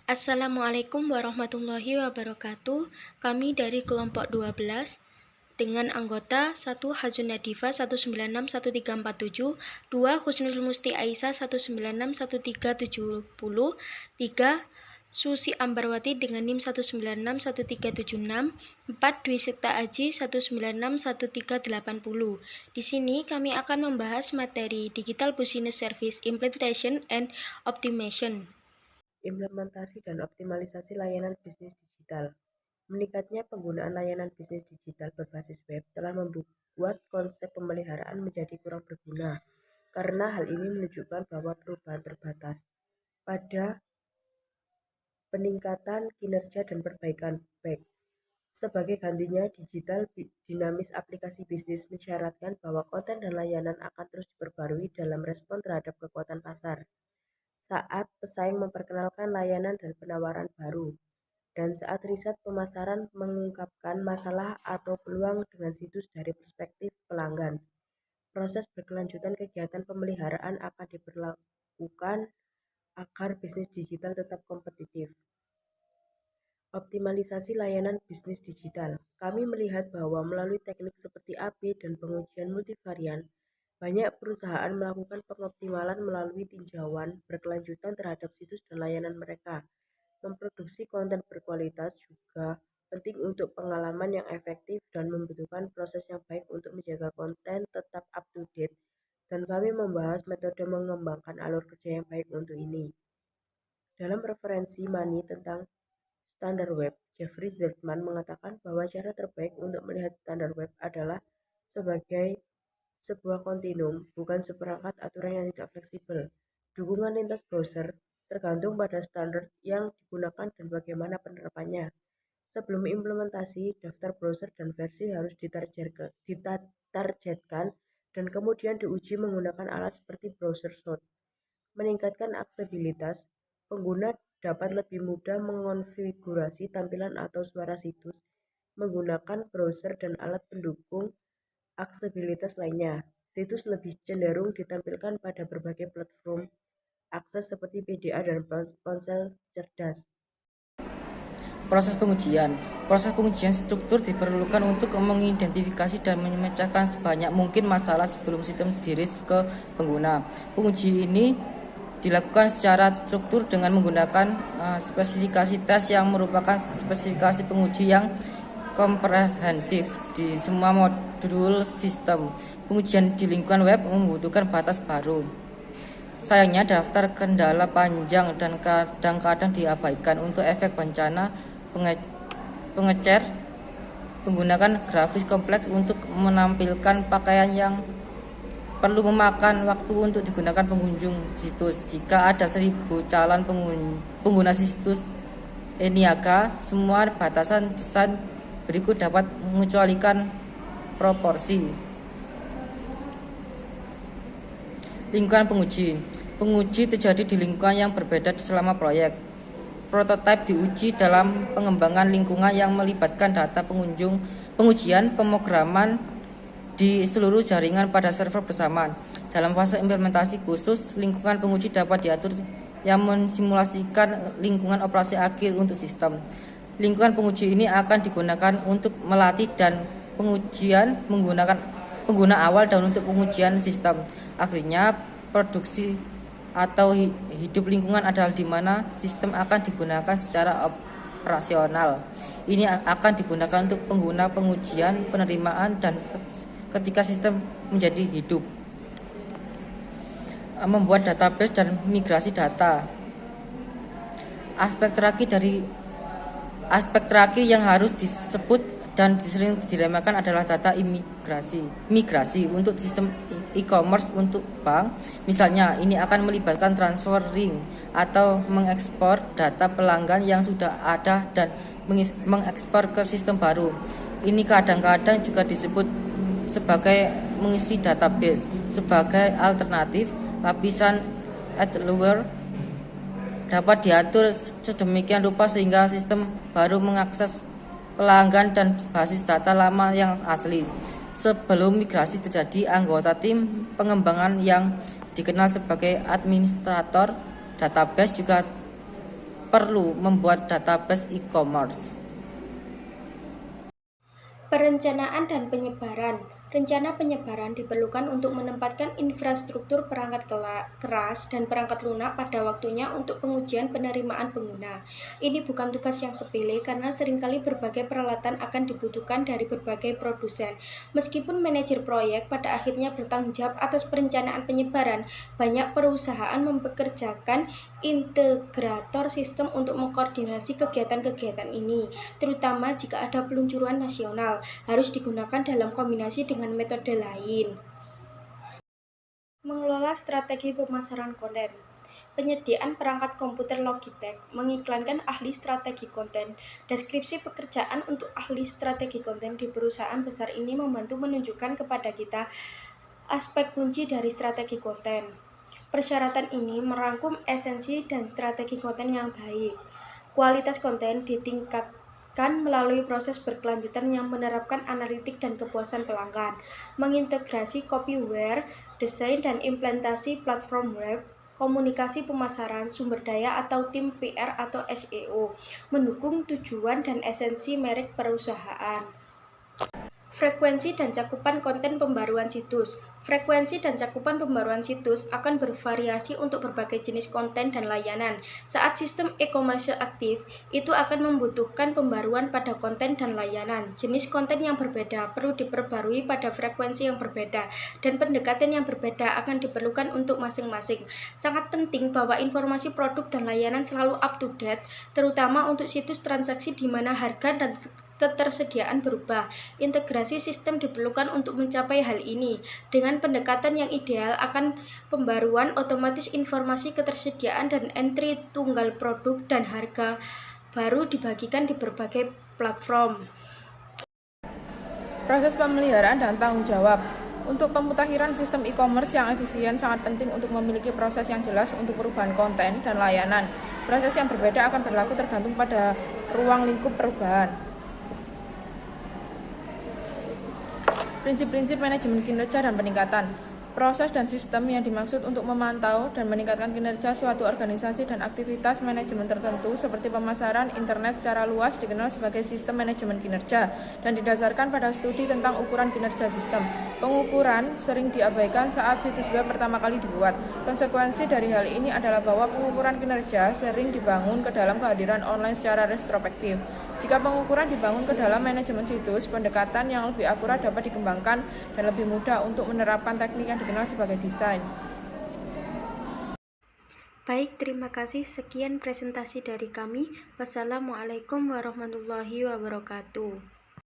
Assalamualaikum warahmatullahi wabarakatuh. Kami dari kelompok 12 dengan anggota 1 Hajun Nadifa 1961347, 2 Husnul Musti Aisyah 1961370, 3 Susi Ambarwati dengan NIM 1961376, 4 Dwi Sikta Aji 1961380. Di sini kami akan membahas materi Digital Business Service Implementation and Optimization. Implementasi dan optimalisasi layanan bisnis digital. Meningkatnya penggunaan layanan bisnis digital berbasis web telah membuat konsep pemeliharaan menjadi kurang berguna, karena hal ini menunjukkan bahwa perubahan terbatas pada peningkatan kinerja dan perbaikan baik. Sebagai gantinya, digital dinamis aplikasi bisnis mensyaratkan bahwa konten dan layanan akan terus diperbarui dalam respon terhadap kekuatan pasar. Saat pesaing memperkenalkan layanan dan penawaran baru, dan saat riset pemasaran mengungkapkan masalah atau peluang dengan situs dari perspektif pelanggan, proses berkelanjutan kegiatan pemeliharaan akan diberlakukan agar bisnis digital tetap kompetitif. Optimalisasi layanan bisnis digital. Kami melihat bahwa melalui teknik seperti AB dan pengujian multivarian, banyak perusahaan melakukan pengoptimalan melalui tinjauan berkelanjutan terhadap situs dan layanan mereka. Memproduksi konten berkualitas juga penting untuk pengalaman yang efektif dan membutuhkan proses yang baik untuk menjaga konten tetap up to date, dan kami membahas metode mengembangkan alur kerja yang baik untuk ini. Dalam referensi Money tentang standar web, Jeffrey Zeltman mengatakan bahwa cara terbaik untuk melihat standar web adalah sebagai sebuah kontinum, bukan seperangkat aturan yang tidak fleksibel. Dukungan lintas browser tergantung pada standar yang digunakan dan bagaimana penerapannya. Sebelum implementasi, daftar browser dan versi harus ditargetkan dan kemudian diuji menggunakan alat seperti browser source. Meningkatkan aksesibilitas, pengguna dapat lebih mudah mengonfigurasi tampilan atau suara situs menggunakan browser dan alat pendukung aksesibilitas lainnya. Situs lebih cenderung ditampilkan pada berbagai platform akses seperti PDA dan ponsel cerdas. Proses pengujian struktur diperlukan untuk mengidentifikasi dan memecahkan sebanyak mungkin masalah sebelum sistem dirilis ke pengguna. Penguji ini dilakukan secara struktur dengan menggunakan spesifikasi tes yang merupakan spesifikasi penguji yang komprehensif di semua modul sistem. Pengujian di lingkungan web membutuhkan batas baru. Sayangnya, daftar kendala panjang dan kadang-kadang diabaikan. Untuk efek bencana, pengecer menggunakan grafis kompleks untuk menampilkan pakaian yang perlu memakan waktu untuk digunakan pengunjung situs. Jika ada 1000 calon pengguna situs e-niaga, semua batasan desain berikut dapat mengecualikan proporsi. Lingkungan penguji. Penguji terjadi di lingkungan yang berbeda selama proyek. Prototipe diuji dalam pengembangan lingkungan yang melibatkan data pengunjung, pengujian pemrograman di seluruh jaringan pada server bersamaan. Dalam fase implementasi khusus, lingkungan penguji dapat diatur yang mensimulasikan lingkungan operasi akhir untuk sistem. Lingkungan penguji ini akan digunakan untuk melatih dan pengujian menggunakan pengguna awal dan untuk pengujian sistem. Akhirnya, produksi atau hidup lingkungan adalah di mana sistem akan digunakan secara operasional. Ini akan digunakan untuk pengguna pengujian, penerimaan, dan ketika sistem menjadi hidup. Membuat database dan migrasi data. Aspek terakhir yang harus disebut dan sering dilemakan adalah data migrasi untuk sistem e-commerce untuk bank. Misalnya, ini akan melibatkan transferring atau mengekspor data pelanggan yang sudah ada dan mengekspor ke sistem baru. Ini kadang-kadang juga disebut sebagai mengisi database. Sebagai alternatif, lapisan layer dapat diatur sedemikian rupa sehingga sistem baru mengakses pelanggan dan basis data lama yang asli. Sebelum migrasi terjadi, anggota tim pengembangan yang dikenal sebagai administrator database juga perlu membuat database e-commerce. Perencanaan dan penyebaran. Rencana penyebaran diperlukan untuk menempatkan infrastruktur perangkat keras dan perangkat lunak pada waktunya untuk pengujian penerimaan pengguna. Ini bukan tugas yang sepele karena seringkali berbagai peralatan akan dibutuhkan dari berbagai produsen. Meskipun manajer proyek pada akhirnya bertanggung jawab atas perencanaan penyebaran, banyak perusahaan mempekerjakan integrator sistem untuk mengkoordinasi kegiatan-kegiatan ini, terutama jika ada peluncuran nasional. Harus digunakan dalam kombinasi dengan metode lain. Mengelola strategi pemasaran konten. Penyediaan perangkat komputer Logitech mengiklankan ahli strategi konten. Deskripsi pekerjaan untuk ahli strategi konten di perusahaan besar ini membantu menunjukkan kepada kita aspek kunci dari strategi konten. Persyaratan ini merangkum esensi dan strategi konten yang baik. Kualitas konten ditingkatkan melalui proses berkelanjutan yang menerapkan analitik dan kepuasan pelanggan, mengintegrasi copyware, desain dan implementasi platform web, komunikasi pemasaran, sumber daya atau tim PR atau SEO, mendukung tujuan dan esensi merek perusahaan. Frekuensi dan cakupan konten pembaruan situs. Frekuensi dan cakupan pembaruan situs akan bervariasi untuk berbagai jenis konten dan layanan. Saat sistem e-commerce aktif, itu akan membutuhkan pembaruan pada konten dan layanan. Jenis konten yang berbeda perlu diperbarui pada frekuensi yang berbeda, dan pendekatan yang berbeda akan diperlukan untuk masing-masing. Sangat penting bahwa informasi produk dan layanan selalu up to date, terutama untuk situs transaksi di mana harga dan ketersediaan berubah. Integrasi sistem diperlukan untuk mencapai hal ini. Dengan pendekatan yang ideal akan pembaruan otomatis informasi ketersediaan dan entry tunggal produk dan harga baru dibagikan di berbagai platform. Proses pemeliharaan dan tanggung jawab. Untuk pemutakhiran sistem e-commerce yang efisien sangat penting untuk memiliki proses yang jelas untuk perubahan konten dan layanan. Proses yang berbeda akan berlaku tergantung pada ruang lingkup perubahan. Prinsip-prinsip manajemen kinerja dan peningkatan. Proses dan sistem yang dimaksud untuk memantau dan meningkatkan kinerja suatu organisasi dan aktivitas manajemen tertentu seperti pemasaran internet secara luas dikenal sebagai sistem manajemen kinerja dan didasarkan pada studi tentang ukuran kinerja sistem. Pengukuran sering diabaikan saat situs web pertama kali dibuat. Konsekuensi dari hal ini adalah bahwa pengukuran kinerja sering dibangun ke dalam kehadiran online secara retrospektif. Jika pengukuran dibangun ke dalam manajemen situs, pendekatan yang lebih akurat dapat dikembangkan dan lebih mudah untuk menerapkan teknik yang dikenal sebagai desain. Baik, terima kasih. Sekian presentasi dari kami. Wassalamualaikum warahmatullahi wabarakatuh.